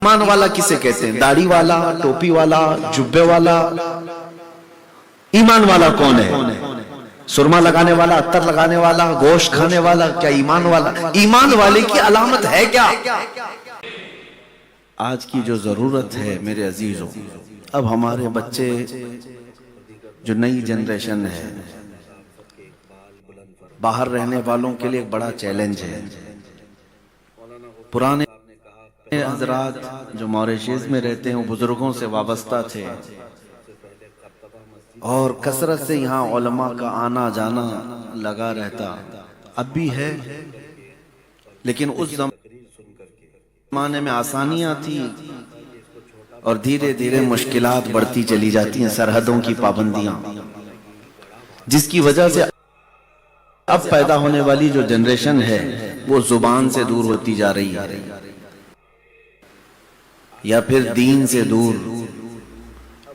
ایمان والا کسے کہتے ہیں؟ داڑھی والا، ٹوپی والا، جبے والا؟ ایمان والا کون ہے؟ سرما لگانے والا، عطر لگانے والا، گوشت کھانے والا؟ کیا ایمان والا؟ ایمان والے کی علامت ہے کیا؟ آج کی جو ضرورت ہے میرے عزیزوں، اب ہمارے بچے جو نئی جنریشن ہے، باہر رہنے والوں کے لیے ایک بڑا چیلنج ہے۔ پرانے حضرات جو موریشیز میں رہتے ہیں وہ بزرگوں سے وابستہ تھے اور کثرت سے یہاں علماء کا آنا جانا لگا رہتا، اب بھی ہے، لیکن اس زمانے میں آسانیاں تھی اور دھیرے دھیرے مشکلات بڑھتی چلی جاتی ہیں، سرحدوں کی پابندیاں، جس کی وجہ سے اب پیدا ہونے والی جو جنریشن ہے وہ زبان سے دور ہوتی جا رہی ہے، یا پھر دین سے دور۔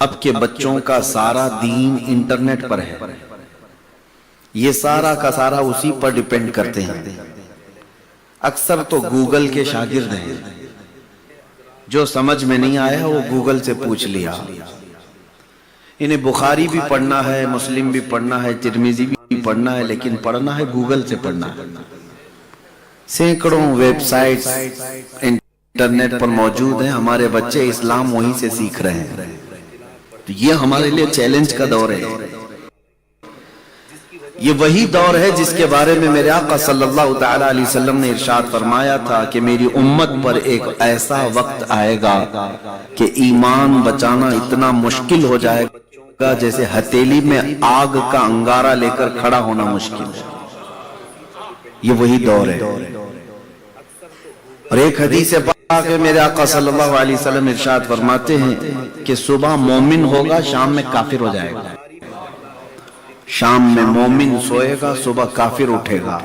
اب کے بچوں کا سارا دین انٹرنیٹ پر ہے، یہ سارا کا سارا اسی پر ڈیپینڈ کرتے ہیں۔ اکثر تو گوگل کے شاگرد ہیں، جو سمجھ میں نہیں آیا وہ گوگل سے پوچھ لیا۔ انہیں بخاری بھی پڑھنا ہے، مسلم بھی پڑھنا ہے، ترمذی بھی پڑھنا ہے، لیکن پڑھنا ہے گوگل سے پڑھنا ہے۔ سینکڑوں ویب سائٹس انٹرنیٹ پر موجود ہیں، ہمارے بچے اسلام وہیں سے سیکھ رہے ہیں۔ تو یہ ہمارے لیے چیلنج کا دور ہے، یہ وہی دور ہے جس کے بارے میں میرے آقا صلی اللہ تعالی علیہ وسلم نے ارشاد فرمایا تھا کہ میری امت پر ایک ایسا وقت آئے گا کہ ایمان بچانا اتنا مشکل ہو جائے گا جیسے ہتھیلی میں آگ کا انگارہ لے کر کھڑا ہونا مشکل ہے۔ یہ وہی دور ہے۔ اور ایک حدیث پاک میں میرے آقا صلی اللہ علیہ وسلم ارشاد فرماتے ہیں کہ صبح مومن ہوگا، شام میں کافر ہو جائے گا۔ شام میں مومن سوئے گا، صبح کافر اٹھے گا۔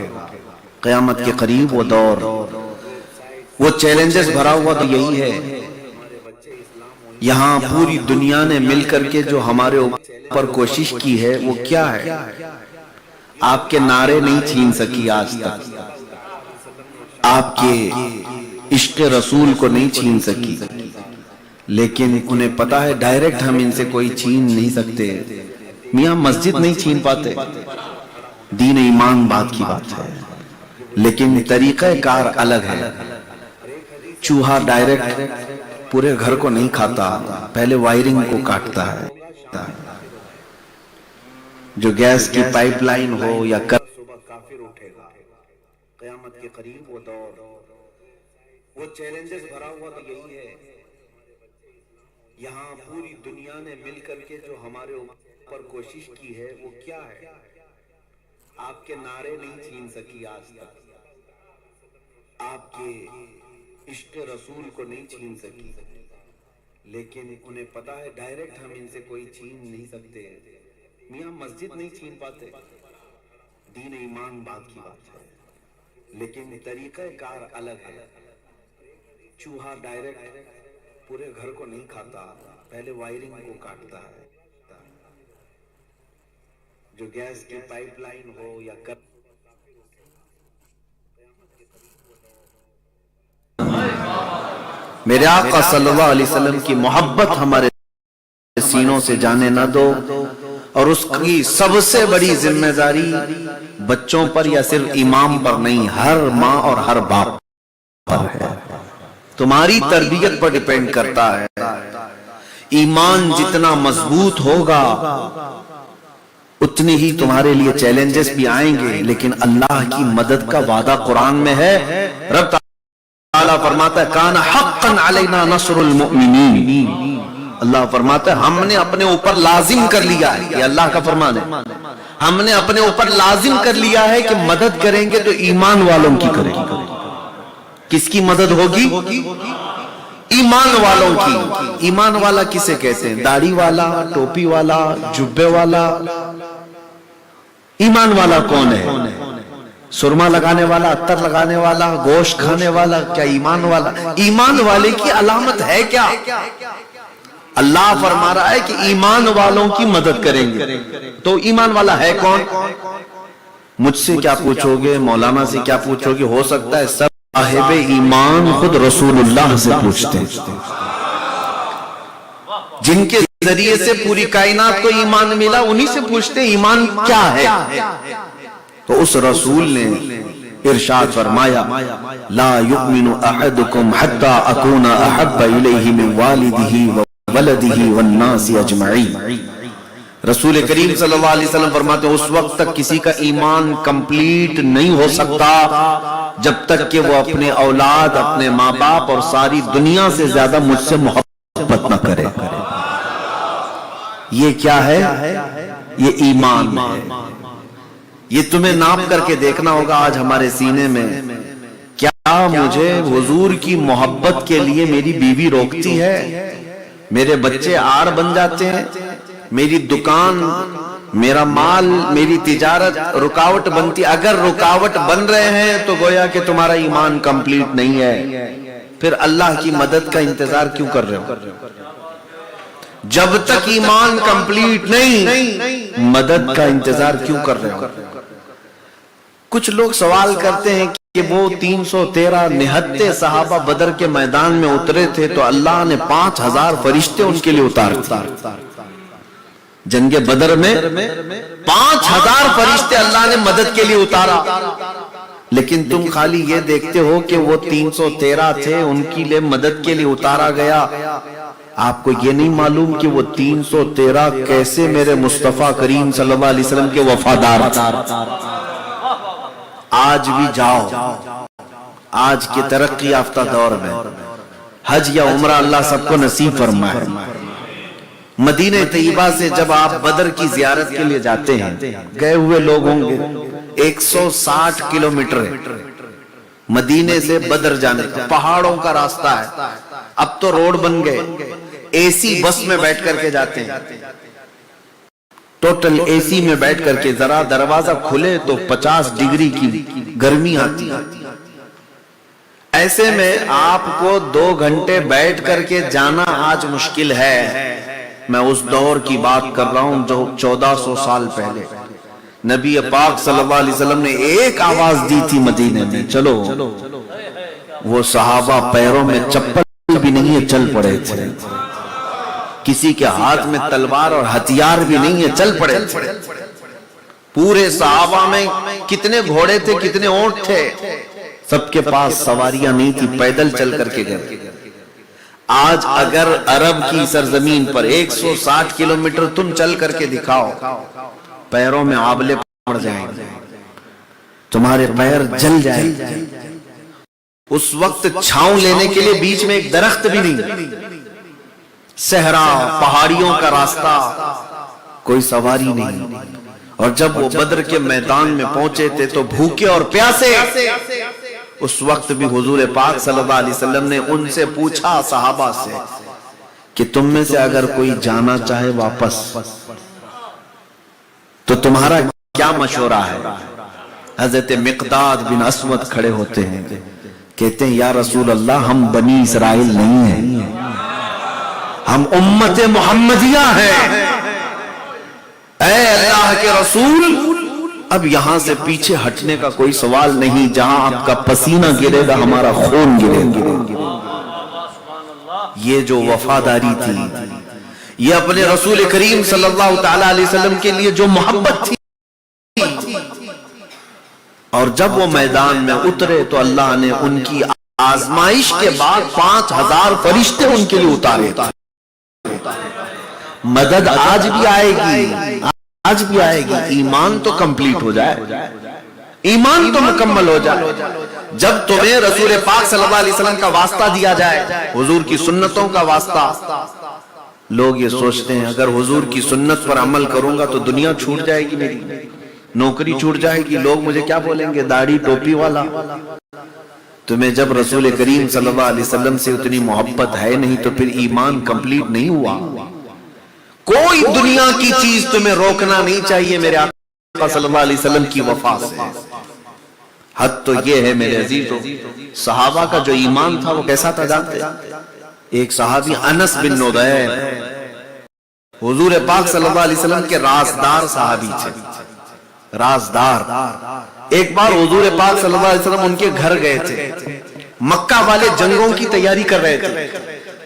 قیامت کے قریب وہ دور، وہ چیلنجز بھرا ہوا تو یہی ہے۔ یہاں پوری دنیا نے مل کر کے جو ہمارے اوپر کوشش کی ہے وہ کیا ہے؟ آپ کے نعرے نہیں چھین سکی آج تک، آپ کے عشق رسول کو نہیں چھین سکی، لیکن انہیں پتا ہے ڈائریکٹ ہم ان سے کوئی چھین نہیں سکتے۔ میاں مسجد نہیں چھین پاتے، دین ایمان بات کی بات ہے، لیکن طریقہ کار الگ ہے۔ چوہا ڈائریکٹ پورے گھر کو نہیں کھاتا، پہلے وائرنگ کو کاٹتا ہے۔ جو گیس کی پائپ لائن ہو یا صبح کافر اٹھے گا، قیامت کے قریب وہ دور، وہ چیلنجز بھرا ہوا تو یہی ہے۔ یہاں پوری دنیا نے مل کر کے جو ہمارے اوپر کوشش کی ہے وہ کیا ہے؟ آپ کے نعرے نہیں چھین سکی آج تک، آپ کے عشق رسول کو نہیں چھین سکی، لیکن انہیں پتا ہے ڈائریکٹ ہم ان سے کوئی چھین نہیں سکتے۔ میاں مسجد نہیں چھین پاتے، دین ایمان بات کی بات ہے، لیکن طریقہ کار الگ ہے۔ چوہا ڈائریکٹ پورے گھر کو نہیں کھاتا، پہلے وائرنگ کو کاٹتا ہے۔ جو گیس کی پائپ لائن ہو یا میرے آقا صلی اللہ علیہ وسلم کی محبت ہمارے سینوں سے جانے نہ دو، اور اس کی سب سے بڑی ذمہ داری بچوں پر یا صرف امام پر نہیں، ہر ماں اور ہر باپ پر ہے۔ تمہاری تربیت پر ڈیپینڈ کرتا ہے۔ ایمان جتنا مضبوط ہوگا اتنی ہی تمہارے لیے چیلنجز بھی آئیں گے، لیکن اللہ کی مدد کا وعدہ قرآن میں ہے۔ رب تعالیٰ فرماتا ہے کان حقا علینا نصر المؤمنین، اللہ فرماتا ہے ہم نے اپنے اوپر لازم کر لیا ہے، یہ اللہ کا فرمان ہے، ہم نے اپنے اوپر لازم کر لیا ہے کہ مدد کریں گے تو ایمان والوں کی کریں گے۔ کس کی مدد ہوگی؟ ایمان والوں کی۔ ایمان والا کسے کہتے ہیں؟ داڑھی والا، ٹوپی والا، جبے والا؟ ایمان والا کون ہے؟ سرما لگانے والا، عطر لگانے والا، گوشت کھانے والا؟ کیا ایمان والا؟ ایمان والے کی علامت ہے کیا؟ اللہ فرما رہا ہے کہ ایمان والوں کی مدد کریں گے، تو ایمان والا ہے کون؟ مجھ سے کیا پوچھو گے، مولانا سے کیا پوچھو گے، ہو سکتا ہے سب صاحب ایمان خود رسول اللہ سے پوچھتے ہیں، جن کے ذریعے سے پوری کائنات کو ایمان ملا، انہی سے پوچھتے ہیں ایمان کیا ہے؟ تو اس رسول نے ارشاد فرمایا لا یؤمن احدکم حتی اکون احب الیہ من والدہ وولدہ والناس اجمعین۔ رسول کریم صلی اللہ علیہ وسلم فرماتے ہیں اس وقت تک کسی کا ایمان کمپلیٹ نہیں ہو سکتا جب تک کہ وہ اپنے اولاد، اپنے ماں باپ اور ساری دنیا سے زیادہ مجھ سے محبت نہ کرے۔ یہ کیا ہے؟ یہ ایمان ہے۔ یہ تمہیں ناپ کر کے دیکھنا ہوگا آج ہمارے سینے میں، کیا مجھے حضور کی محبت کے لیے میری بیوی روکتی ہے؟ میرے بچے آڑ بن جاتے ہیں؟ میری دکان، میرا مال، میری تجارت رکاوٹ بنتی؟ اگر رکاوٹ بن رہے ہیں تو گویا کہ تمہارا ایمان کمپلیٹ نہیں ہے، پھر اللہ کی مدد کا انتظار کیوں کر رہے ہو؟ جب تک ایمان کمپلیٹ نہیں، مدد کا انتظار کیوں کر رہے ہو؟ کچھ لوگ سوال کرتے ہیں کہ وہ 313 نہتے صحابہ بدر کے میدان میں اترے تھے تو اللہ نے 5000 فرشتے ان کے لیے اتار دیے۔ جنگ بدر میں 5000 فرشتے اللہ نے مدد کے لیے اتارا، لیکن تم خالی یہ دیکھتے ہو کہ وہ 313 تھے، ان کے لیے مدد کے لیے اتارا گیا۔ آپ کو یہ نہیں معلوم کہ وہ 313 کیسے میرے مصطفیٰ کریم صلی اللہ علیہ وسلم کے وفادار تھے۔ آج بھی جاؤ، آج کے ترقی یافتہ دور میں حج یا عمرہ اللہ سب کو نصیب فرمائے۔ مدینہ طیبہ سے جب آپ بدر کی زیارت کے لیے جاتے ہیں، گئے ہوئے لوگ ہوں گے 160 کلومیٹر مدینے سے بدر جانے کا، پہاڑوں کا راستہ ہے۔ اب تو روڈ بن گئے، اے سی بس میں بیٹھ کر کے جاتے ہیں، ٹوٹل اے سی میں بیٹھ کر کے ذرا دروازہ کھلے تو 50 ڈگری کی گرمی آتی ہے۔ ایسے میں آپ کو 2 گھنٹے بیٹھ کر کے جانا آج مشکل ہے۔ میں اس دور کی بات کر رہا ہوں جو 1400 سال پہلے نبی پاک صلی اللہ علیہ وسلم نے ایک آواز دی تھی مدینے میں، چلو، وہ صحابہ پیروں میں چپل بھی نہیں چل پڑے تھے، کسی کے ہاتھ میں تلوار اور ہتھیار بھی نہیں ہے، چل پڑے تھے۔ پورے صحابہ میں کتنے گھوڑے تھے، کتنے اونٹ تھے، سب کے پاس سواریاں نہیں تھی، پیدل چل کر کے گئے۔ آج اگر عرب کی سرزمین پر 160 کلومیٹر تم چل کر کے دکھاؤ، پیروں میں آبلے پڑ جائیں گے، تمہارے پیر جل جائیں گے۔ اس وقت چھاؤں لینے کے لیے بیچ میں ایک درخت بھی نہیں، صحرا، پہاڑیوں کا راستہ، کوئی سواری نہیں۔ اور جب وہ بدر کے میدان میں پہنچے تھے تو بھوکے اور پیاسے، اس وقت بھی حضور پاک صلی اللہ علیہ وسلم نے ان سے پوچھا صحابہ سے کہ تم میں سے اگر کوئی جانا چاہے واپس تو تمہارا کیا مشورہ ہے؟ حضرت مقداد بن اسود کھڑے ہوتے ہیں، کہتے ہیں یا رسول اللہ ہم بنی اسرائیل نہیں ہیں، ہم امت محمدیہ ہیں۔ اے اللہ کے رسول، اب یہاں سے پیچھے ہٹنے کا کوئی سوال نہیں، جہاں آپ کا پسینہ گرے گا ہمارا خون گرے گا۔ یہ جو وفاداری تھی، یہ اپنے رسول کریم صلی اللہ تعالی علیہ وسلم کے لیے جو محبت تھی، اور جب وہ میدان میں اترے تو اللہ نے ان کی آزمائش کے بعد 5000 فرشتے ان کے لیے اتارے تھے۔ مدد آج بھی آئے گی، آج بھی آئے گی، ایمان تو کمپلیٹ ہو جائے، ایمان تو مکمل ہو جائے۔ جب تمہیں رسول پاک صلی اللہ علیہ وسلم کا واسطہ دیا جائے، حضور کی سنتوں کا واسطہ، لوگ یہ سوچتے ہیں اگر حضور کی سنت پر عمل کروں گا تو دنیا چھوٹ جائے گی، میری نوکری چھوٹ جائے گی، لوگ مجھے کیا بولیں گے، داڑھی ٹوپی والا۔ تمہیں جب رسول کریم صلی اللہ علیہ وسلم سے اتنی محبت ہے نہیں تو پھر ایمان کمپلیٹ نہیں ہوا۔ کوئی دنیا کی چیز تمہیں روکنا نہیں چاہیے میرے آقا صلی اللہ علیہ وسلم کی وفا سے۔ حد تو یہ ہے میرے عزیزو، صحابہ کا جو ایمان تھا وہ کیسا تھا جانتے؟ ایک صحابی انس بن نضیر حضور پاک صلی اللہ علیہ وسلم کے رازدار صحابی تھے، رازدار۔ ایک بار حضور پاک صلی اللہ علیہ وسلم ان کے گھر گئے تھے، مکہ والے جنگوں کی تیاری کر رہے تھے.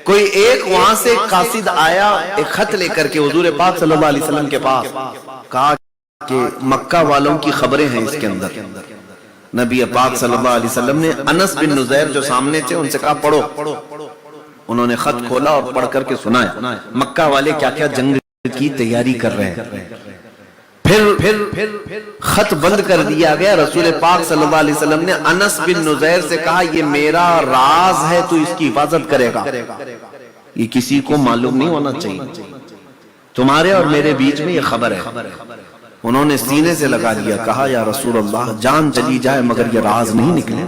کوئی ایک وہاں سے قاصد آیا ایک خط لے کر کے حضور پاک صلی اللہ علیہ وسلم کے پاس, کہا کہ مکہ والوں کی خبریں ہیں اس کے اندر. نبی پاک صلی اللہ علیہ وسلم نے انس بن نزیر جو سامنے تھے ان سے کہا پڑھو. انہوں نے خط کھولا اور پڑھ کر کے سنایا مکہ والے کیا کیا جنگ کی تیاری کر رہے ہیں. پھر خط بند کر دیا گیا. رسول پاک صلی اللہ علیہ وسلم نے انس بن نزیر سے کہا یہ میرا راز ہے, تو اس کی حفاظت کرے گا, یہ کسی کو معلوم نہیں ہونا چاہیے, تمہارے اور میرے بیچ میں یہ خبر ہے. انہوں نے سینے سے لگا لیا, کہا یا رسول اللہ جان چلی جائے مگر یہ راز نہیں نکلے.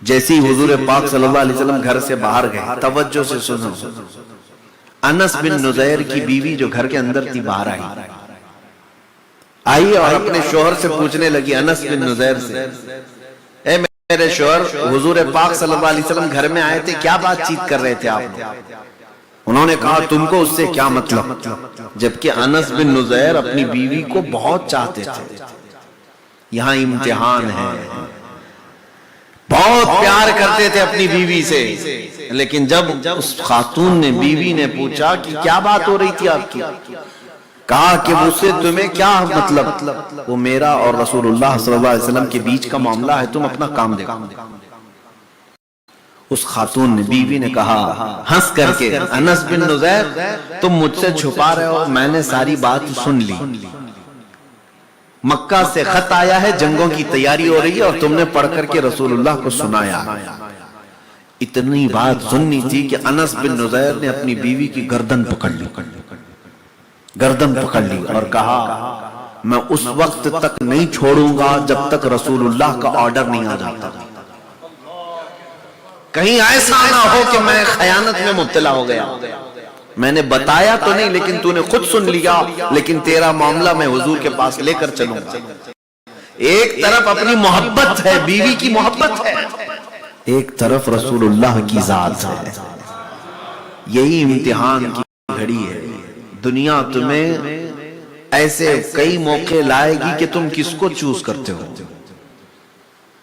جیسی حضور پاک صلی اللہ علیہ وسلم گھر سے باہر گئے, توجہ سے سنو, انس بن نزیر کی بیوی جو گھر کے اندر تھی باہر آئی اور اپنے شوہر سے پوچھنے لگی, انس بن نزیر سے, اے میرے شوہر حضور پاک صلی اللہ علیہ وسلم گھر میں آئے تھے, کیا بات چیت کر رہے تھے آپ؟ انہوں نے کہا تم کو اس سے کیا مطلب, جبکہ انس بن نزیر اپنی بیوی کو بہت چاہتے تھے. یہاں امتحان ہے, بہت پیار کرتے تھے اپنی بیوی سے, لیکن جب اس خاتون نے بیوی نے پوچھا کہ کیا بات ہو رہی تھی آپ کی, کہا کہ مجھ سے تمہیں کیا مطلب, وہ میرا اور رسول اللہ صلی اللہ علیہ وسلم کے بیچ کا معاملہ ہے, تم اپنا کام دیکھو. اس خاتون نے بیوی نے کہا ہنس کر کے, انس بن نزیر تم مجھ سے چھپا رہے ہو, میں نے ساری بات سن لی. مکہ سے خط آیا ہے, جنگوں کی تیاری ہو رہی ہے اور تم نے پڑھ کر کے رسول اللہ کو سنایا. اتنی بات سننی تھی کہ انس بن نزیر نے اپنی بیوی کی گردن پکڑ لی اور کہا میں اس وقت تک نہیں چھوڑوں گا جب تک رسول اللہ کا آرڈر نہیں آ جاتا. کہیں ایسا نہ ہو کہ میں خیانت میں مبتلا ہو گیا, میں نے بتایا تو نہیں لیکن تو نے خود سن لیا, لیکن تیرا معاملہ میں حضور کے پاس لے کر چلوں گا. ایک طرف اپنی محبت ہے, بیوی کی محبت ہے, ایک طرف رسول اللہ کی ذات ہے. یہی امتحان کی گھڑی ہے. دنیا تمہیں ایسے کئی موقع لائے گی کہ تم کس کو چوز کرتے ہو,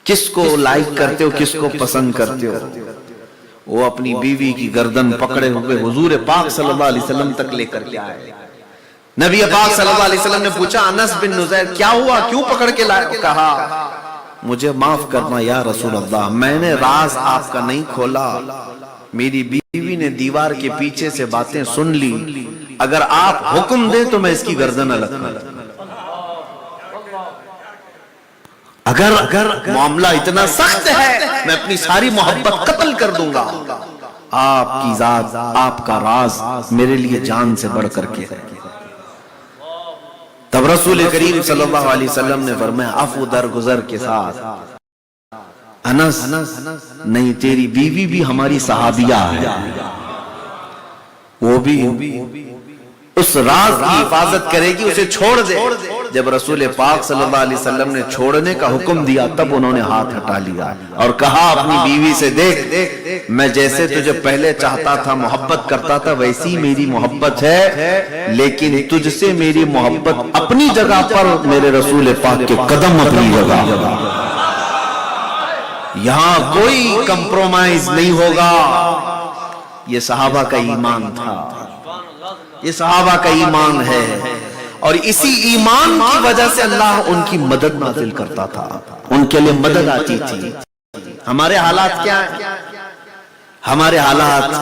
کس کو لائک کرتے ہو, کس کو پسند کرتے ہو. وہ اپنی بیوی کی گردن پکڑے ہوئے حضور پاک صلی اللہ علیہ وسلم تک لے کر کے آئے. نبی پاک صلی اللہ علیہ وسلم نے پوچھا انس بن نزیر کیا ہوا, کیوں پکڑ کے لائے؟ کہا مجھے معاف کرنا یا رسول اللہ, میں نے راز آپ کا نہیں کھولا, میری بیوی نے دیوار کے پیچھے سے باتیں سن لی, اگر آپ حکم دیں تو میں اس کی گردن الگ کر دوں. اگر معاملہ اتنا سخت ہے میں اپنی ساری محبت قتل کر دوں گا. آپ کی ذات, آپ کا راز میرے لیے جان سے بڑھ کر کے. تب رسول کریم صلی اللہ علیہ وسلم نے فرمایا عفو درگزر کے ساتھ, انس نہیں تیری بیوی بھی ہماری صحابیہ ہے, وہ بھی اس راز کی حفاظت کرے گی, اسے چھوڑ دے. جب رسول پاک صلی اللہ علیہ وسلم نے چھوڑنے کا حکم دیا تب انہوں نے ہاتھ ہٹا لیا اور کہا اپنی بیوی سے دیکھ میں جیسے تجھے پہلے چاہتا تھا, محبت کرتا تھا, ویسی میری محبت ہے, لیکن تجھ سے میری محبت اپنی جگہ پر, میرے رسول پاک کے قدم اپنی جگہ, یہاں کوئی کمپرومائز نہیں ہوگا. یہ صحابہ کا ایمان تھا, یہ صحابہ کا ایمان ہے, اور اسی ایمان کی وجہ سے اللہ ان کی مدد نازل کرتا تھا, ان کے لیے مدد آتی تھی. ہمارے حالات کیا ہیں؟ ہمارے حالات,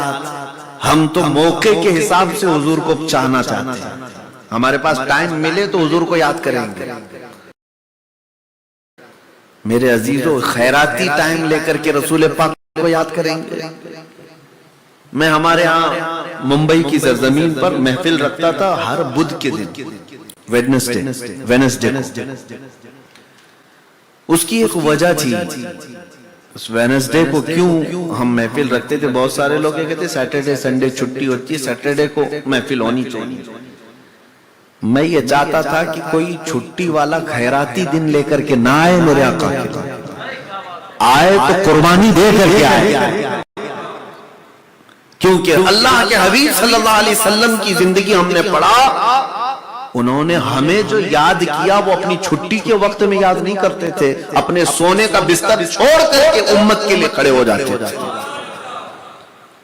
ہم تو موقع کے حساب سے حضور کو چاہنا چاہتے ہیں. ہمارے پاس ٹائم ملے تو حضور کو یاد کریں گے. میرے عزیزو, خیراتی ٹائم لے کر کے رسول پاک کو یاد کریں گے. میں ہمارے ہاں ممبئی کی سرزمین پر محفل رکھتا تھا ہر بدھ کے دن, ویڈنسڈے کو. اس کی ایک وجہ تھی, اس ویڈنسڈے کو کیوں ہم محفل رکھتے تھے. بہت سارے لوگ کہتے ہیں سیٹرڈے سنڈے چھٹی ہوتی ہے, سیٹرڈے کو محفل ہونی چاہیے. میں یہ چاہتا تھا کہ کوئی چھٹی والا خیراتی دن لے کر کے نہ آئے میرے آقا کے, آئے تو قربانی دے کر کے آئے, کیونکہ اللہ کے حبیب صلی اللہ علیہ وسلم کی زندگی ہم نے پڑھا, انہوں نے ہمیں جو یاد کیا وہ اپنی چھٹی کے وقت میں یاد نہیں کرتے تھے، اپنے سونے کا بستر چھوڑ کر کے امت کے لیے کھڑے ہو جاتے تھے۔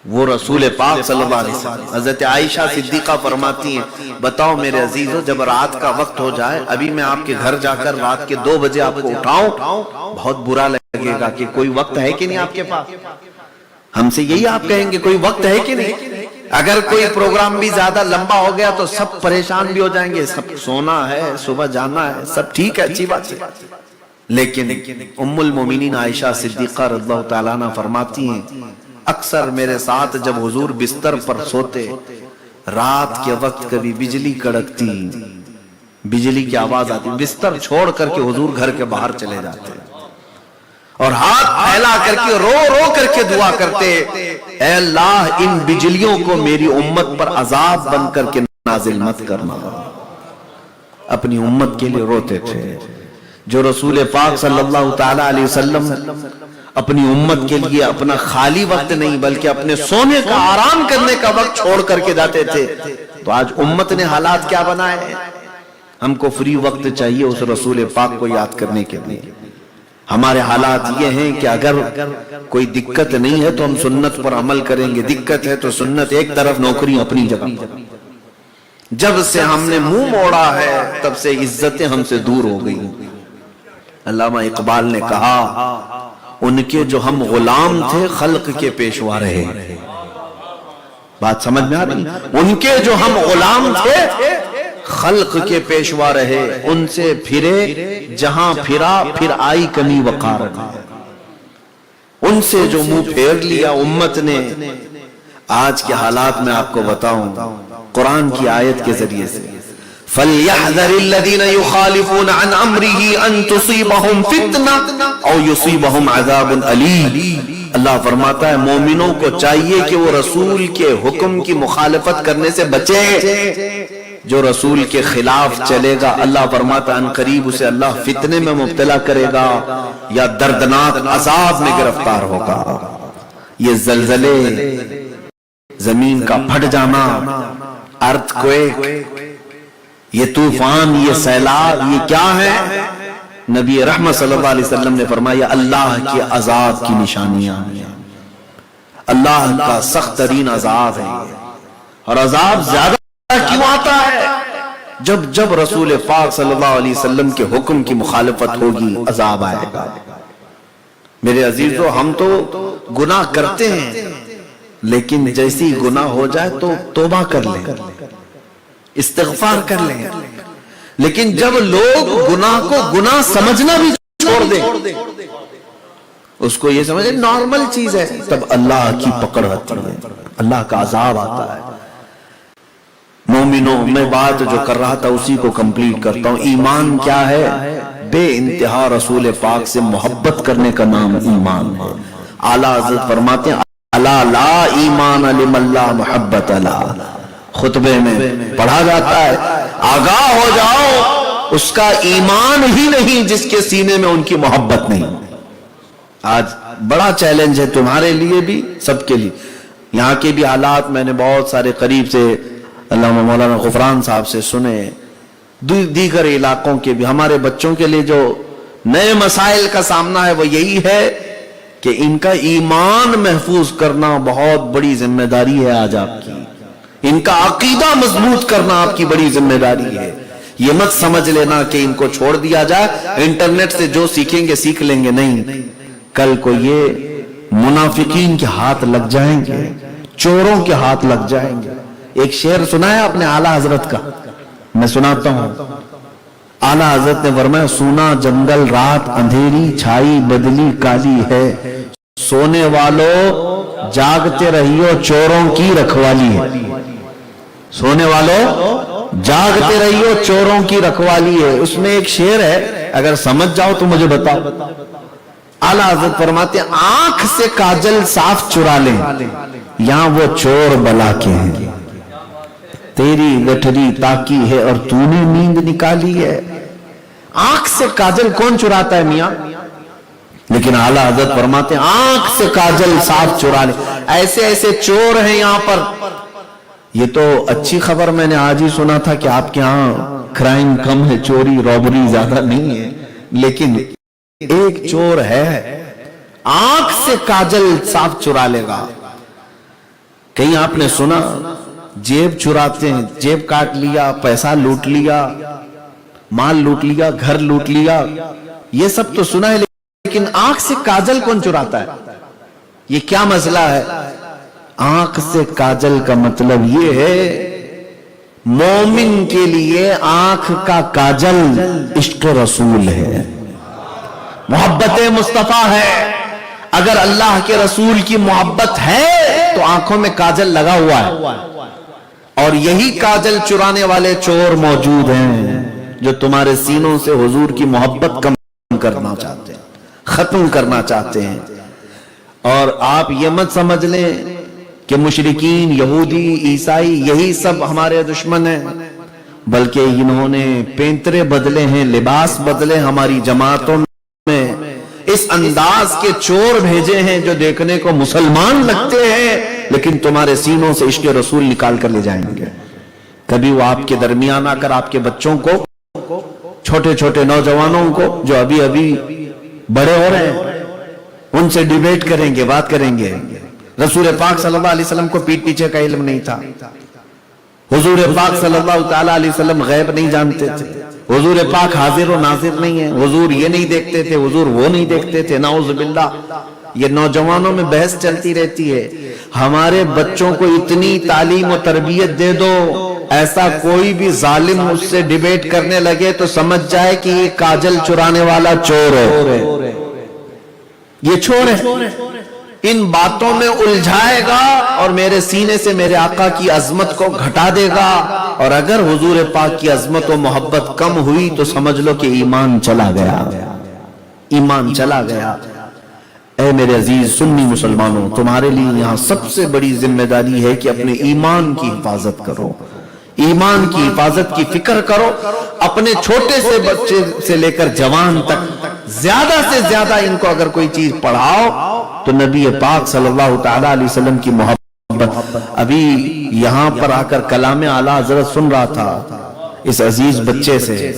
وہ رسول پاک صلی اللہ علیہ وسلم۔ حضرت عائشہ صدیقہ فرماتی ہیں، بتاؤ میرے عزیزو، جب رات کا وقت ہو جائے، ابھی میں آپ کے گھر جا کر رات کے 2 بجے آپ کو اٹھاؤں، بہت برا لگے گا کہ کوئی وقت ہے کہ نہیں آپ کے پاس۔ ہم سے یہی آپ کہیں گے، کوئی وقت ہے کہ نہیں؟ اگر کوئی پروگرام بھی زیادہ لمبا ہو گیا تو سب پریشان بھی ہو جائیں گے، سب سونا ہے، صبح جانا ہے، سب ٹھیک ہے، اچھی بات ہے۔ لیکن ام المومنین عائشہ صدیقہ رضی اللہ تعالیٰ عنہ فرماتی ہیں، اکثر میرے ساتھ جب حضور بستر پر سوتے، رات کے وقت کبھی بجلی کڑکتی، بجلی کی آواز آتی، بستر چھوڑ کر کے حضور گھر کے باہر چلے جاتے اور ہاتھ پھیلا کر کے رو رو کر کے دعا کرتے، اے اللہ ان بجلیوں کو میری امت پر عذاب بن کر کے نازل مت کرنا۔ اپنی امت کے لیے روتے تھے۔ جو رسول پاک صلی اللہ تعالی علیہ وسلم اپنی امت کے لیے اپنا خالی وقت نہیں بلکہ اپنے سونے کا، آرام کرنے کا وقت چھوڑ کر کے جاتے تھے، تو آج امت نے حالات کیا بنائے ہیں؟ ہم کو فری وقت چاہیے اس رسول پاک کو یاد کرنے کے لیے۔ ہمارے حالات یہ ہیں کہ اگر کوئی دقت نہیں ہے تو ہم سنت پر عمل کریں گے، دقت ہے تو سنت ایک طرف، نوکری اپنی جگہ۔ جب سے ہم نے منہ موڑا ہے تب سے عزتیں ہم سے دور ہو گئی۔ علامہ اقبال نے کہا، ان کے جو ہم غلام تھے خلق کے پیشوا رہے۔ بات سمجھ میں آ رہی؟ ان کے جو ہم غلام تھے خلق کے پیشوا رہے، ان سے پھرے جہاں پھرا، پھر آئی کمی وقار۔ ان سے جو منہ پھیر لیا امت نے۔ آج کے حالات میں آپ کو بتاؤں قرآن کی آیت کے ذریعے سے، فَلْيَحْذَرِ الَّذِينَ يُخَالِفُونَ عَنْ أَمْرِهِ أَن تُصِيبَهُمْ فِتْنَةٌ أَوْ يُصِيبَهُمْ عَذَابٌ أَلِيمٌ۔ اللہ فرماتا ہے مومنوں کو چاہیے کہ وہ رسول کے حکم کی مخالفت کرنے سے بچیں۔ جو رسول کے خلاف چلے گا اللہ فرماتا ہے ان قریب اسے اللہ فتنے میں مبتلا کرے گا یا دردناک عذاب میں گرفتار ہوگا۔ یہ زلزلے، زمین کا پھٹ جانا، ارتھ کویک، یہ طوفان، یہ سیلاب، یہ کیا ہے؟ نبی رحمت صلی اللہ علیہ وسلم نے فرمایا اللہ کے عذاب کی نشانیاں ہیں، اللہ کا سخت ترین عذاب ہے۔ اور عذاب زیادہ کیوں آتا ہے؟ جب رسول پاک صلی اللہ علیہ وسلم کے حکم کی مخالفت ہوگی عذاب آئے گا۔ میرے عزیزو، ہم تو گناہ کرتے ہیں لیکن جیسی گناہ ہو جائے تو توبہ کر لیں، استغفار کر لیں، لیکن جب لوگ گناہ کو گناہ سمجھنا بھی چھوڑ دیں، اس کو یہ سمجھیں نارمل چیز ہے، تب اللہ کی پکڑ آتی ہے، اللہ کا عذاب آتا ہے۔ مومنوں، میں بات جو کر رہا تھا اسی کو کمپلیٹ کرتا ہوں۔ ایمان کیا ہے؟ بے انتہا رسول پاک سے محبت کرنے کا نام ایمان ہے۔ اعلیٰ حضرت فرماتے ہیں الا لا ایمان لمن لا محبت له، خطبے میں پڑھا جاتا ہے آگاہ ہو جاؤ اس کا ایمان ہی نہیں جس کے سینے میں ان کی محبت نہیں۔ آج بڑا چیلنج ہے تمہارے لیے بھی، سب کے لیے۔ یہاں کے بھی حالات میں نے بہت سارے قریب سے علامہ مولانا غفران صاحب سے سنے، دیگر علاقوں کے بھی۔ ہمارے بچوں کے لیے جو نئے مسائل کا سامنا ہے وہ یہی ہے کہ ان کا ایمان محفوظ کرنا بہت بڑی ذمہ داری ہے آج آپ کی، ان کا عقیدہ مضبوط کرنا آپ کی بڑی ذمہ داری ہے۔ یہ مت سمجھ لینا کہ ان کو چھوڑ دیا جائے، انٹرنیٹ سے جو سیکھیں گے سیکھ لیں گے، نہیں، کل کو یہ منافقین کے ہاتھ لگ جائیں گے، چوروں کے ہاتھ لگ جائیں گے۔ ایک شعر سنا ہے اپنے اعلیٰ حضرت کا، میں سناتا ہوں۔ اعلیٰ حضرت نے فرمایا سونا جنگل رات اندھیری چھائی بدلی کالی ہے، سونے والوں جاگتے رہیو چوروں کی رکھوالی ہے۔ سونے والوں جاگتے رہیو چوروں کی رکھوالی ہے۔ اس میں ایک شعر ہے، اگر سمجھ جاؤ تو مجھے بتاؤ۔ اعلیٰ حضرت فرماتے ہیں آنکھ سے کاجل صاف چرا لیں یہاں وہ چور بلا کے ہیں، تیری گٹھری تاکی ہے اور تو نے نیند نکالی ہے۔ آنکھ سے کاجل کون چراتا ہے میاں؟ لیکن اعلیٰ حضرت فرماتے ہیں آنکھ سے کاجل صاف چرا لے۔ ایسے ایسے چور ہیں یہاں پر۔ یہ تو اچھی خبر میں نے آج ہی سنا تھا کہ آپ کے ہاں کرائم کم ہے, چوری رابری زیادہ نہیں ہے, لیکن ایک چور ہے آنکھ سے کاجل صاف چرا لے گا. کہیں آپ نے سنا جیب چراتے ہیں, جیب کاٹ لیا, پیسہ لوٹ لیا, مال لوٹ لیا, گھر لوٹ لیا, یہ سب تو سنا ہے, لیکن آنکھ سے کاجل کون چراتا ہے؟ یہ کیا مسئلہ ہے؟ آنکھ سے کاجل کا مطلب یہ ہے مومن کے لیے آنکھ کا کاجل عشق رسول ہے, محبت مصطفیٰ ہے. اگر اللہ کے رسول کی محبت ہے تو آنکھوں میں کاجل لگا ہوا ہے, اور یہی کاجل چرانے والے چور موجود ہیں جو تمہارے سینوں سے حضور کی محبت کم کرنا چاہتے ہیں, ختم کرنا چاہتے ہیں. اور آپ یہ مت سمجھ لیں کہ مشرکین, یہودی, عیسائی یہی سب ہمارے دشمن ہیں, بلکہ انہوں نے پینترے بدلے ہیں, لباس بدلے, ہماری جماعتوں میں اس انداز کے چور بھیجے ہیں جو دیکھنے کو مسلمان لگتے ہیں لیکن تمہارے سینوں سے عشق رسول نکال کر لے جائیں گے. کبھی وہ آپ کے درمیان آ کر آپ کے بچوں کو, چھوٹے چھوٹے نوجوانوں کو جو ابھی ابھی بڑے ہو رہے ہیں, ان سے ڈیبیٹ کریں گے, بات کریں گے. رسول پاک صلی اللہ علیہ وسلم کو پیٹ پیچھے کا علم نہیں تھا, حضور پاک صلی اللہ تعالی علیہ وسلم غیب نہیں جانتے تھے, حضور پاک حاضر و ناظر نہیں ہے, حضور یہ نہیں دیکھتے تھے, حضور وہ نہیں دیکھتے تھے, نعوذ باللہ. یہ نوجوانوں میں بحث چلتی رہتی ہے. ہمارے بچوں کو اتنی تعلیم و تربیت دے دو, ایسا کوئی بھی ظالم اس سے ڈیبیٹ کرنے لگے تو سمجھ جائے کہ یہ کاجل چرانے والا چور ہے, یہ چور ہے. ان باتوں میں الجھائے گا اور میرے سینے سے میرے آقا کی عظمت کو گھٹا دے گا, اور اگر حضور پاک کی عظمت و محبت کم ہوئی تو سمجھ لو کہ ایمان چلا گیا, ایمان چلا گیا. اے میرے عزیز سنی مسلمانوں, تمہارے لیے یہاں سب سے بڑی ذمہ داری ہے کہ اپنے ایمان کی حفاظت کرو, ایمان کی حفاظت کی فکر کرو. اپنے چھوٹے سے بچے سے لے کر جوان تک زیادہ سے زیادہ ان کو اگر کوئی چیز پڑھاؤ تو نبی پاک صلی اللہ تعالی علیہ وسلم کی محبت. ابھی یہاں پر آ کر کلام اعلیٰ حضرت سن رہا تھا اس عزیز بچے سے,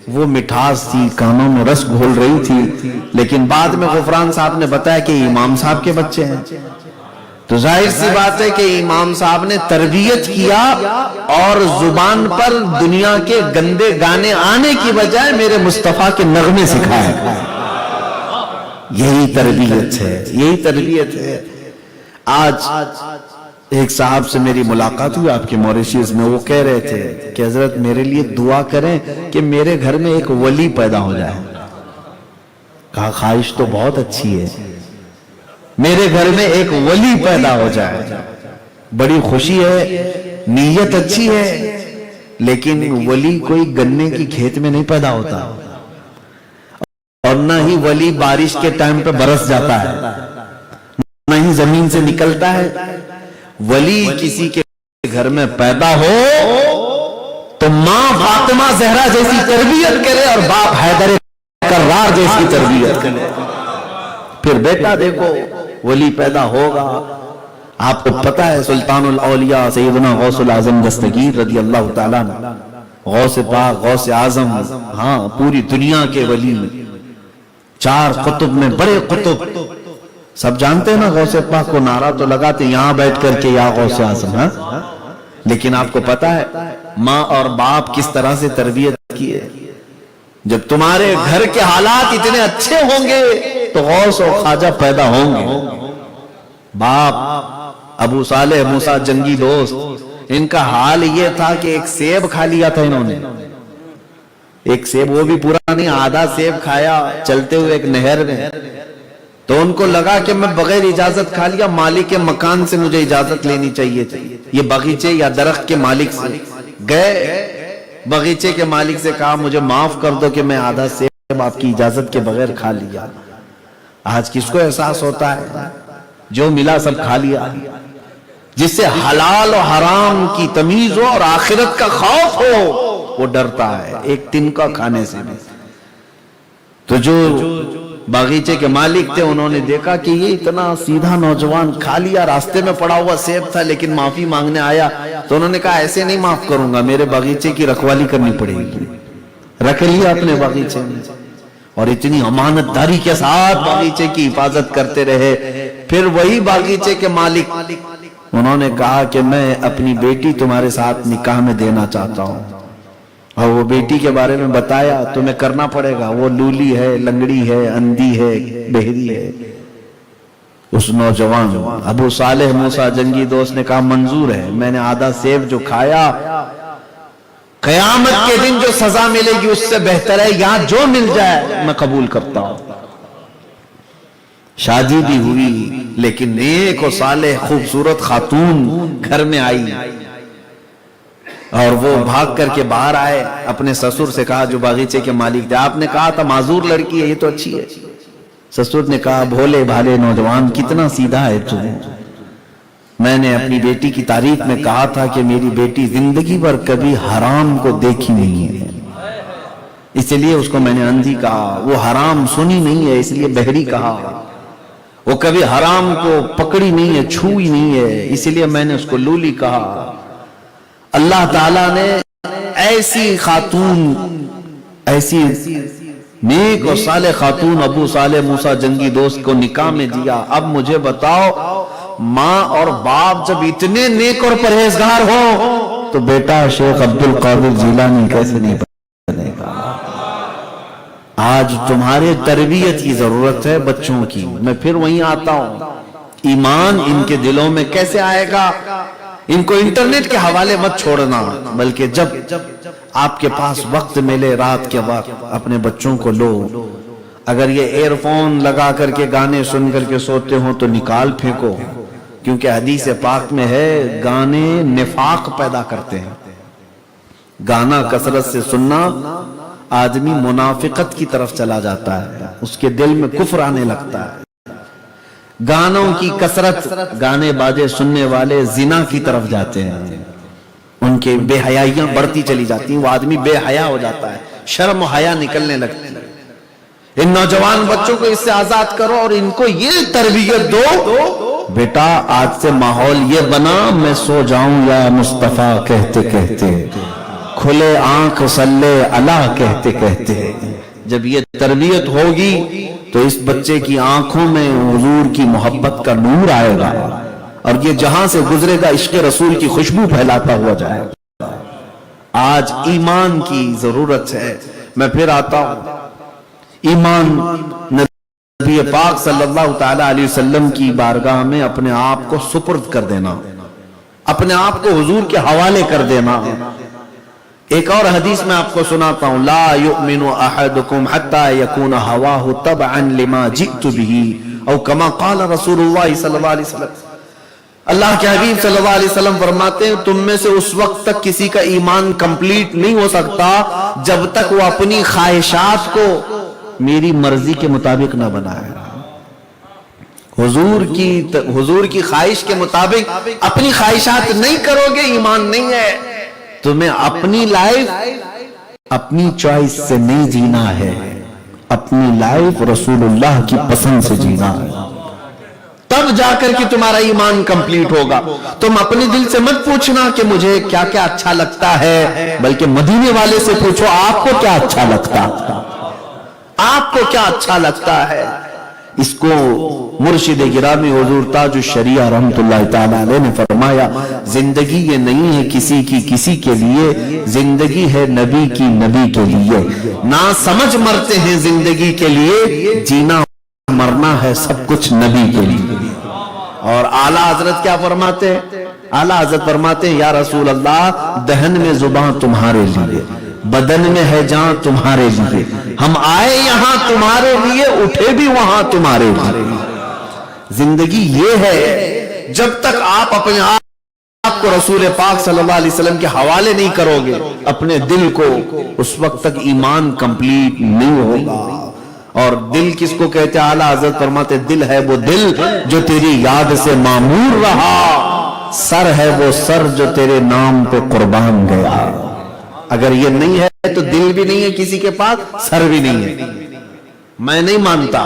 وہ مٹھاس تھی, کانوں میں رس گھول رہی تھی, لیکن بعد میں غفران صاحب نے بتایا کہ امام صاحب کے بچے ہیں. تو ظاہر سی بات ہے کہ امام صاحب نے تربیت کیا اور زبان پر دنیا کے گندے گانے آنے کی بجائے میرے مصطفیٰ کے نغمے سکھائے. یہی تربیت ہے, یہی تربیت ہے. آج ایک صاحب سے میری ملاقات ہوئی آپ کے موریشیس میں, وہ کہہ رہے تھے کہ حضرت میرے لیے دعا کریں کہ میرے گھر میں ایک ولی پیدا ہو جائے. کہا خواہش تو بہت اچھی ہے, میرے گھر میں ایک ولی پیدا ہو جائے, بڑی خوشی ہے, نیت اچھی ہے, لیکن ولی کوئی گنے کی کھیت میں نہیں پیدا ہوتا, اور نہ ہی ولی بارش کے ٹائم پہ برس جاتا ہے, نہ ہی زمین سے نکلتا ہے. ولی کسی کے گھر میں پیدا ہو تو ماں فاطمہ زہرا جیسی تربیت کرے اور باپ حیدر کرار جیسی تربیت کرے, پھر بیٹا دیکھو ولی پیدا ہوگا. آپ کو پتا ہے سلطان الاولیاء سیدنا غوث العظم دستگیر رضی اللہ تعالیٰ عنہ, غوث پاک, غوث اعظم, ہاں پوری دنیا کے ولی, 4 قطب میں بڑے قطب, سب جانتے ہیں نا غوث پاک کو, نعرہ تو لگاتے یہاں بیٹھ کر کے یا غوث اعظم, لیکن آپ کو پتا ہے ماں اور باپ کس طرح سے تربیت کی ہے. جب تمہارے گھر کے حالات اتنے اچھے ہوں گے تو غوث و خواجہ پیدا ہوں گے. باپ ابو صالح موسیٰ جنگی دوست, ان کا حال یہ تھا کہ ایک سیب کھا لیا تھا انہوں نے, ایک سیب, وہ بھی پورا نہیں, آدھا سیب کھایا چلتے ہوئے ایک نہر میں, تو ان کو لگا کہ میں بغیر اجازت کھا لیا, مالک کے مکان سے مجھے اجازت لینی چاہیے تھی. یہ باغیچے یا درخت کے مالک سے گئے, باغیچے کے مالک سے کہا مجھے معاف کر دو کہ میں آدھا سیب آپ کی اجازت کے بغیر کھا لیا. آج کس کو احساس ہوتا ہے جو ملا سب کھا لیا, جس سے حلال و حرام کی تمیز ہو اور آخرت کا خوف ہو وہ ڈرتا ہے ایک تنکا کھانے سے بھی. تو جو باغیچے کے مالک تھے، انہوں نے دیکھا کہ یہ اتنا سیدھا نوجوان، کھا لیا، راستے میں پڑا ہوا سیب تھا لیکن معافی مانگنے آیا، تو انہوں نے کہا ایسے نہیں معاف کروں گا، میرے باغیچے کی رکھوالی کرنی پڑے گی۔ رکھ لیا اپنے باغیچے میں اور اتنی امانت داری کے ساتھ باغیچے کی حفاظت کرتے رہے۔ پھر وہی باغیچے کے مالک انہوں نے کہا کہ میں اپنی بیٹی تمہارے ساتھ نکاح میں دینا چاہتا ہوں، اور وہ بیٹی کے بارے میں بتایا، تمہیں کرنا پڑے گا، وہ لولی ہے، لنگڑی ہے، اندھی ہے، بہری ہے۔ اس نوجوان ابو صالح موسیٰ جنگی دوست نے کہا منظور ہے، میں نے آدھا سیب جو کھایا، قیامت کے دن جو سزا ملے گی اس سے بہتر ہے یہاں جو مل جائے میں قبول کرتا ہوں۔ شادی بھی ہوئی، لیکن نیک و صالح خوبصورت خاتون گھر میں آئی، اور وہ بھاگ کر کے باہر آئے، اپنے سسر سے کہا جو باغیچے کے مالک تھے، آپ نے کہا تھا معذور لڑکی ہے، یہ تو اچھی ہے۔ سسر نے کہا بھولے بھالے نوجوان، کتنا سیدھا ہے تو، میں نے اپنی بیٹی کی تعریف میں کہا تھا کہ میری بیٹی زندگی بھر کبھی حرام کو دیکھی نہیں ہے، اس لیے اس کو میں نے اندھی کہا، وہ حرام سنی نہیں ہے اس لیے بہری کہا، وہ کبھی حرام کو پکڑی نہیں ہے، چھوئی نہیں ہے، اس لیے میں نے اس کو لولی کہا۔ اللہ تعالیٰ نے ایسی خاتون، ایسی نیک و صالح خاتون ابو صالح موسیٰ جنگی دوست کو نکاح میں دیا۔ اب مجھے بتاؤ، ماں اور باپ جب اتنے نیک اور پرہیزگار ہو تو بیٹا شیخ عبد القادر جیلانی کیسے نہیں بنے گا؟ آج تمہارے تربیت کی ضرورت ہے بچوں کی۔ میں پھر وہیں آتا ہوں، ایمان ان کے دلوں میں کیسے آئے گا؟ ان کو انٹرنیٹ کے حوالے مت چھوڑنا، بلکہ جب آپ کے پاس وقت ملے رات کے وقت اپنے بچوں کو لو۔ اگر یہ ایئر فون لگا کر کے گانے سن کر کے سوتے ہوں تو نکال پھینکو، کیونکہ حدیث پاک میں ہے گانے نفاق پیدا کرتے ہیں۔ گانا کثرت سے سننا آدمی منافقت کی طرف چلا جاتا ہے، اس کے دل میں کفر آنے لگتا ہے۔ گانوں کی کثرت، گانے باجے سننے والے زنا کی طرف جاتے ہیں، ان کے بے حیائیاں بڑھتی چلی جاتی ہیں، وہ آدمی بے حیا ہو جاتا ہے، شرم و حیا نکلنے لگتی ہے۔ ان نوجوان بچوں کو اس سے آزاد کرو اور ان کو یہ تربیت دو، بیٹا آج سے ماحول یہ بنا میں سو جاؤں یا مصطفیٰ کہتے کہتے، کھلے آنکھ صلی اللہ کہتے کہتے۔ جب یہ تربیت ہوگی تو اس بچے کی آنکھوں میں حضور کی محبت کا نور آئے گا، اور یہ جہاں سے گزرے گا عشق رسول کی خوشبو پھیلاتا ہوا جائے گا۔ آج ایمان کی ضرورت ہے۔ میں پھر آتا ہوں، ایمان نبی پاک صلی اللہ تعالی علیہ وسلم کی بارگاہ میں اپنے آپ کو سپرد کر دینا، اپنے آپ کو حضور کے حوالے کر دینا۔ ایک اور حدیث میں آپ کو سناتا ہوں، لا یؤمن احدکم حتی یکون ہواہ تبعا لما جئت به، او کما قال رسول اللہ صلی اللہ علیہ وسلم۔ اللہ کے حبیب صلی اللہ علیہ وسلم فرماتے ہیں تم میں سے اس وقت تک کسی کا ایمان کمپلیٹ نہیں ہو سکتا جب تک وہ اپنی خواہشات کو میری مرضی کے مطابق نہ بنائے۔ حضور کی خواہش کے مطابق اپنی خواہشات نہیں کرو گے، ایمان نہیں ہے۔ تمہیں اپنی لائف اپنی چوائس سے نہیں جینا ہے، اپنی لائف رسول اللہ کی پسند سے جینا ہے، تب جا کر کے تمہارا ایمان کمپلیٹ ہوگا۔ تم اپنے دل سے مت پوچھنا کہ مجھے کیا کیا اچھا لگتا ہے، بلکہ مدینے والے سے پوچھو آپ کو کیا اچھا لگتا، آپ کو کیا اچھا لگتا ہے۔ اس کو مرشد گرامی حضور تاج الشریعہ رحمت اللہ تعالیٰ علیہ نے فرمایا، زندگی یہ نہیں ہے کسی کی کسی کے لیے، زندگی ہے نبی کی نبی کے لیے۔ نہ سمجھ مرتے ہیں زندگی کے لیے، جینا مرنا ہے سب کچھ نبی کے لیے۔ اور اعلیٰ حضرت کیا فرماتے ہیں؟ اعلیٰ حضرت فرماتے ہیں یا رسول اللہ دہن میں زبان تمہارے لیے، بدن میں ہے جان تمہارے لیے، ہم آئے یہاں تمہارے لیے، اٹھے بھی وہاں تمہارے لیے۔ زندگی یہ ہے، جب تک آپ اپنے آپ کو رسول پاک صلی اللہ علیہ وسلم کے حوالے نہیں کرو گے اپنے دل کو، اس وقت تک ایمان کمپلیٹ نہیں ہوگا۔ اور دل کس کو کہتے ہیں؟ اعلیٰ حضرت فرماتے دل ہے وہ دل جو تیری یاد سے معمور رہا، سر ہے وہ سر جو تیرے نام پہ قربان گیا۔ اگر یہ نہیں ہے تو دل بھی نہیں ہے کسی کے پاس، سر بھی نہیں ہے۔ میں نہیں مانتا.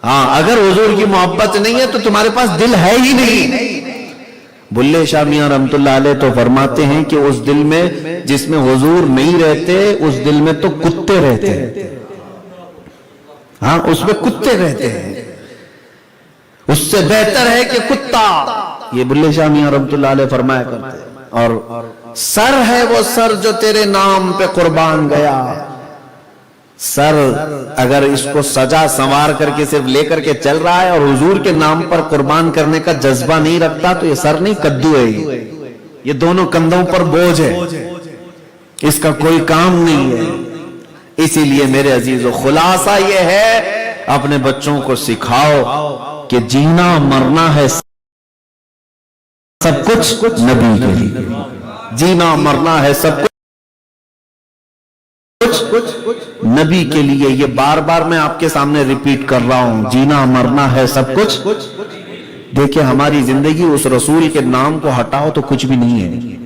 ہاں اگر حضور کی محبت نہیں ہے تو تمہارے پاس دل ہے ہی نہیں. بلے شاہ میاں رحمت اللہ علیہ تو فرماتے ہیں کہ اس دل میں جس میں حضور نہیں رہتے اس دل میں تو کتے رہتے ہیں. ہاں اس میں کتے رہتے ہیں. اس سے بہتر ہے کہ کتا. یہ بلے شاہ میاں رحمت اللہ علیہ فرمایا کرتے ہیں. اور سر ہے وہ سر جو تیرے نام پہ قربان گیا. سر اگر اس کو سجا سنوار کر کے صرف لے کر کے چل رہا ہے اور حضور کے نام پر قربان کرنے کا جذبہ نہیں رکھتا تو یہ سر نہیں کدو ہے. یہ دونوں کندھوں پر بوجھ ہے, اس کا کوئی کام نہیں ہے. اسی لیے میرے عزیزو خلاصہ یہ ہے اپنے بچوں کو سکھاؤ کہ جینا مرنا ہے سب کچھ نبی کے لیے. جینا مرنا ہے سب کچھ نبی کے لیے. یہ بار بار میں آپ کے سامنے ریپیٹ کر رہا ہوں, جینا مرنا ہے سب کچھ. دیکھیں ہماری زندگی اس رسول کے نام کو ہٹاؤ تو کچھ بھی نہیں ہے.